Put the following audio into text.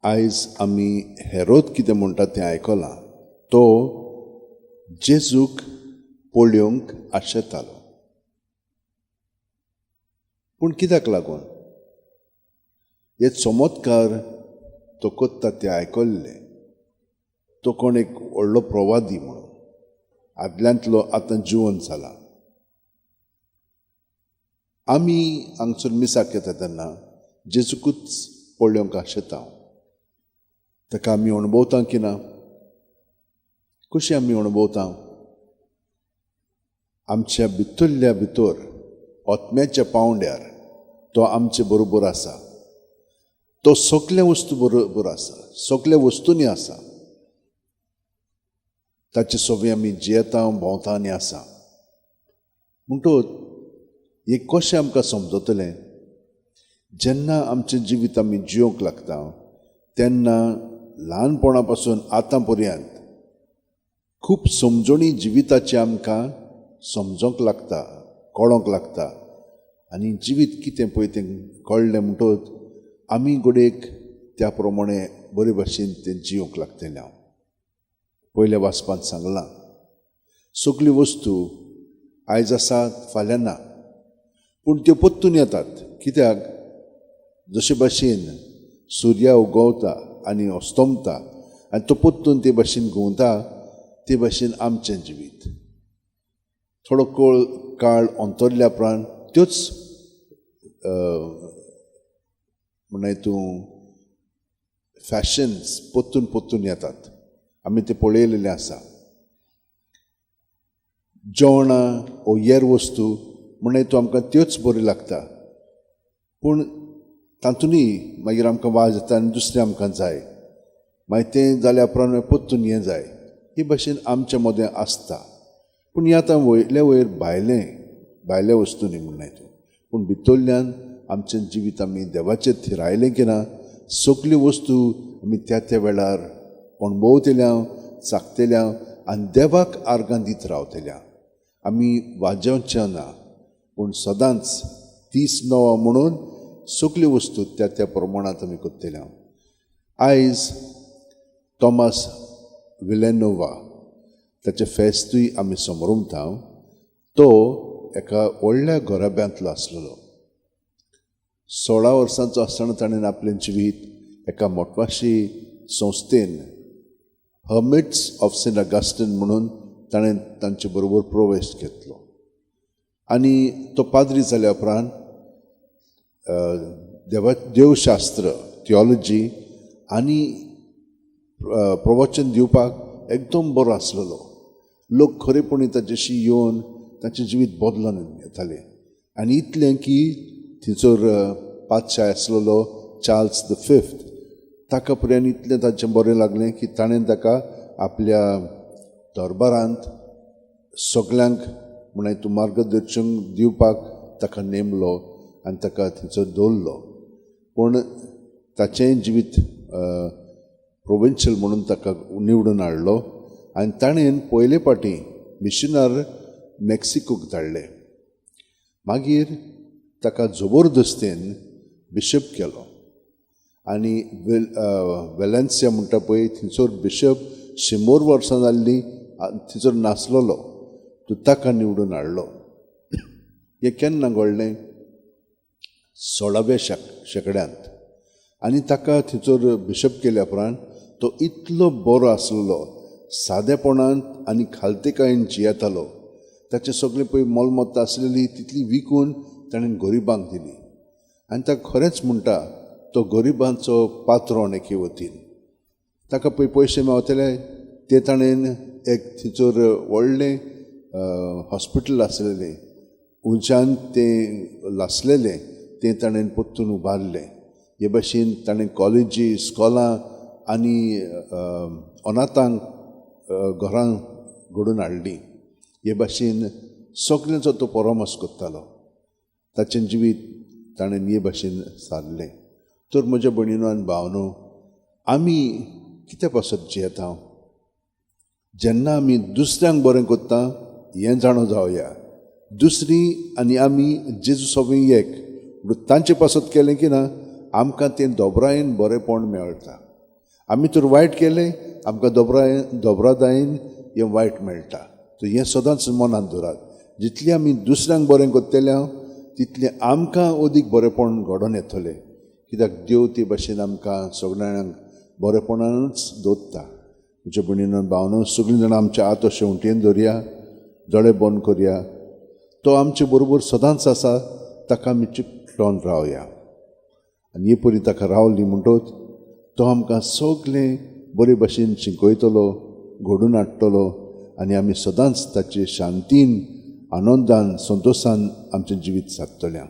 आयज आमी हेरोद कितें म्हणटा तें आयकलां. तो जेजूक पोळ्योंक आशेतालो. पूण कित्याक लागून हे चमत्कार तो कोत्ता ते आयकल्ले. तो कोण एक व्हडलो प्रवादी म्हणून आदल्यांतलो आतां जिवन जाला. आमी हांगसर मिसाक येता तेन्ना जेजूकूच पोळ्योंक आशेता. ताका आमी अणभवता की ना? कशी आमी अणभवता? आमच्या भितरल्या भितर आत्म्याच्या पावंड्यार तो आमचे बरोबर आसा. तो सगल्या वस्तू बरोबर आसा, सगल्या वस्तूंनी आसा. ताचे सोबी आमी जियेता, भोंवता आनी आसा. म्हणटच हे कशें आमकां समजतलें? जेन्ना आमचें जिवीत आमी जियोंक लागता तेन्ना ल्हानपणा पासून आतां पर्यंत खूब समजणी जिविताची आमकां समजोंक लागता, कळोंक लागता. आनी जिवीत कितें पळय तें कळ्ळें म्हणटच आमी घडयेक त्या प्रमाणे बरे भाशेन तें जियोंक लागतलें. हांव पयल्या वाचपांत सांगलां, सगळ्यो वस्तू आयज आसात, फाल्यां ना, पूण त्यो परतून येतात. कित्याक? जशे भाशेन सुर्या उगवता आनी अस्तमता आनी तो परतून ते भाशेन घुंवता, ते भाशेन आमचें जिवीत थोडो काळ अंतरल्या उपरांत त्योच म्हणा तूं फॅशन्स परतून येतात. आमी ते पळयलेले आसा. जेवणां वो हेर वस्तू म्हणा तूं आमकां त्योच बऱ्यो लागता, पूण तातूंतय मागीर आमकां वाज येता आनी दुसरें आमकां जाय. मागीर तें जाल्या उपरांत परतून हें जाय. हे भाशेन आमच्या मदें आसता. पूण हें आतां वयल्या वयर भायल्या वस्तूंनी म्हणून तूं, पूण भितरल्यान आमचें जिवीत आमी देवाचेर थिरायलें की ना? सगल्यो वस्तू आमी त्या त्या वेळार अणभवतल्या, चाखतल्या आनी देवाक आर्गां दीत रावतल्या. आमी वाजेवचें ना, पूण सदांच दीस नवो म्हणून सगल्यो वस्तू त्या त्या प्रमाणांत आमी करतल्या. आयज तोमास विलेनोवा ताचें फेस्तूय आमी समरुमता. तो एका व्हडल्या घराब्यांतलो आसलेलो. 16 वर्सांचो आसतना ताणें आपलें जिवीत एका मोठवाशी संस्थेन हर्मिट्स ऑफ सेंट ऑगस्टीन म्हणून ताणें तांचे बरोबर प्रवेश घेतलो. आनी तो पाद्री जाल्या उपरांत देवशास्त्र, थियोलॉजी आनी प्रवचन दिवपाक एकदम बरो आसलेलो. लोक खरेपणी ताचेशी येवन ताचें जिवीत बदलून येताले. आनी इतलें की थंयसर पातशाय आसलेलो चार्ल्स V, ताका पर्यंत इतलें ताचें बरें लागलें की ताणें ताका आपल्या दरबारांत सगल्यांक म्हणून तूं मार्गदर्शन दिवपाक ताका नेमलो आनी ताका थंयसर दवरलो. पूण ताचें जिवीत प्रोविन्शियल म्हणून ताका निवडून हाडलो आनी ताणें पयले फावटी मिशनार मेक्सिकोक धाडले. मागीर ताका जबरदस्तेन बिशप केलो आनी वेलेन्सिया म्हणटा पळय थंयसर बिशप 100 वर्सां जाल्ली थंयसर नासलेलो. तो ताका निवडून हाडलो. हें केन्ना घडलें? 16व्या शेंकड्यांत. आनी ताका थंयसर बिशप केल्या उपरांत तो इतलो बरो आसलेलो, सादेपणांत आनी खालतेकायेन जियेतालो. ताचें सगळें पळय मोलमत्ता आसलेली तितली विकून ताणें गरिबांक दिली. आनी ताका खरेंच म्हणटा तो गरिबांचो पात्रोन एके वतीन. ताका पळय पयशे मेळटले ते ताणें एक थंयसर व्हडलें हॉस्पिटल आसलेलें, उज्यान तें लासलेलें, तें ताणें परतून उबारलें. हे भाशेन ताणें कॉलेजी, स्कॉलां आनी अनाथांक घरां घडोवन हाडलीं. हे भाशेन सगळ्यांचो तो परामर्श करतालो. ताचें जिवीत ताणें हे भाशेन सारलें. तर म्हज्या भयणीनो आनी भावनो, आमी कित्या पासत जियेता? जेन्ना आमी दुसऱ्यांक बरें करता हें जाणो जावया. दुसरी आनी आमी जेजू सोबीं एक तांचे पासत केलें की ना आमकां तें दोबरायेन बरेंपण मेळटा. आमी तर वायट केलें आमकां दोबरादायेन हें वायट मेळटा. सो हें सदांच मनांत दवरात. जितलें आमी दुसऱ्यांक बरें करतले तितलें आमकां अदीक बरेंपण घडोवन येतलें. कित्याक देव ते भाशेन आमकां सगळ्यांक बरेपणानूच दवरता. म्हज्या भयणीनो भावनो, सगळीं जाणां आमच्या हात अशें उंटेन दवरया, दोळे बंद करया. तो आमचे बरोबर सदांच आसा, ताका आमी चिकटून रावया. आनी हे परी ताका रावली म्हणटच तो आमकां सगळें बरे भाशेन शिकयतलो, घडोवन हाडटलो आनी आमी सदांच ताचे शांतीन, आनंदान, संतोशान आमचें जिवीत सादतलें.